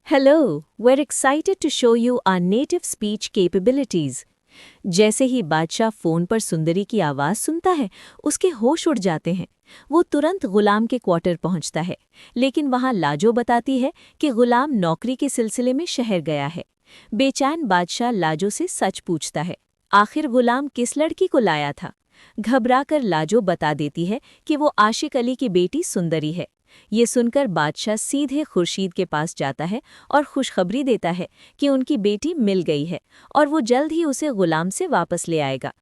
Hello, we're excited to show you our native speech capabilities. जैसे ही बादशाह phone पर सुंदरी की आवाज सुनता है, उसके होश उड़ जाते हैं। वो तुरंत गुलाम के क्वार्टर पहुंचता है, लेकिन वहां लाजो बताती है कि गुलाम नौकरी के सिलसिले में शहर गया है। बेचैन बादशाह लाजो से सच पूछता है, आखिर गुलाम किस लड़की को लाया था। घबराकर लाजो बता देती है कि वो आशिक अली की बेटी सुंदरी है। ये सुनकर बादशाह सीधे खुर्शीद के पास जाता है और खुशखबरी देता है कि उनकी बेटी मिल गई है और वो जल्द ही उसे गुलाम से वापस ले आएगा।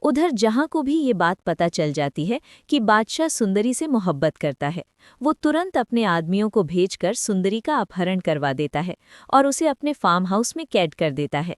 उधर जहां को भी ये बात पता चल जाती है कि बादशाह सुंदरी से मोहब्बत करता है, वो तुरंत अपने आदमियों को भेजकर सुंदरी का अपहरण करवा देता है और उसे अपने फार्म हाउस में कैद कर देता है।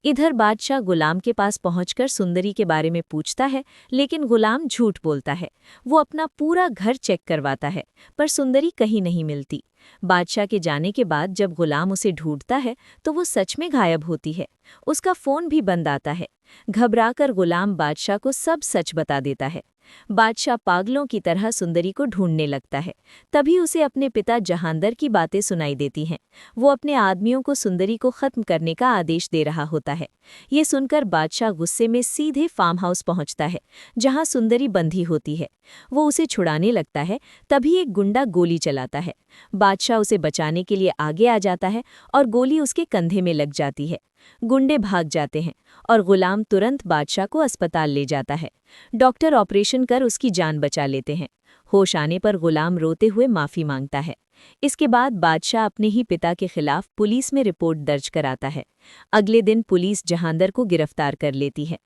इधर बादशाह गुलाम के पास पहुंचकर सुंदरी के बारे में पूछता है, लेकिन गुलाम झूठ बोलता है। वो अपना पूरा घर चेक करवाता है, पर सुंदरी कहीं नहीं मिलती। बादशाह के जाने के बाद जब गुलाम उसे ढूंढता है तो वो सच में गायब होती है। उसका फोन भी बंद आता है। घबराकर गुलाम बादशाह को सब सच बता देता है। बादशाह पागलों की तरह सुंदरी को ढूंढने लगता है। तभी उसे अपने पिता जहांदर की बातें सुनाई देती हैं। वो अपने आदमियों को सुंदरी को खत्म करने का आदेश दे रहा होता है। ये सुनकर बादशाह गुस्से में सीधे फार्म हाउस पहुंचता है, जहां सुंदरी बंधी होती है। वो उसे छुड़ाने लगता है, तभी एक गुंडा गोली चलाता है। बादशाह उसे बचाने के लिए आगे आ जाता है और गोली उसके कंधे में लग जाती है। गुंडे भाग जाते हैं और गुलाम तुरंत बादशाह को अस्पताल ले जाता है। डॉक्टर ऑपरेशन कर उसकी जान बचा लेते हैं। होश आने पर गुलाम रोते हुए माफ़ी मांगता है। इसके बाद बादशाह अपने ही पिता के खिलाफ पुलिस में रिपोर्ट दर्ज कराता है। अगले दिन पुलिस जहांदर को गिरफ्तार कर लेती है।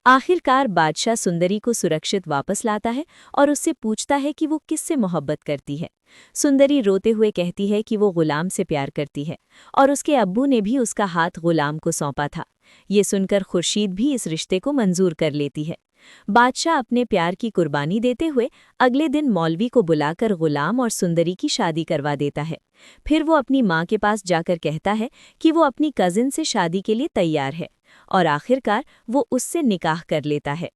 आखिरकार बादशाह सुंदरी को सुरक्षित वापस लाता है और उससे पूछता है कि वो किससे मोहब्बत करती है। सुंदरी रोते हुए कहती है कि वो गुलाम से प्यार करती है और उसके अब्बू ने भी उसका हाथ गुलाम को सौंपा था। ये सुनकर खुर्शीद भी इस रिश्ते को मंजूर कर लेती है। बादशाह अपने प्यार की कुर्बानी देते हुए अगले दिन मौलवी को बुलाकर गुलाम और सुंदरी की शादी करवा देता है। फिर वो अपनी माँ के पास जाकर कहता है कि वो अपनी कजिन से शादी के लिए तैयार है और आखिरकार वो उससे निकाह कर लेता है।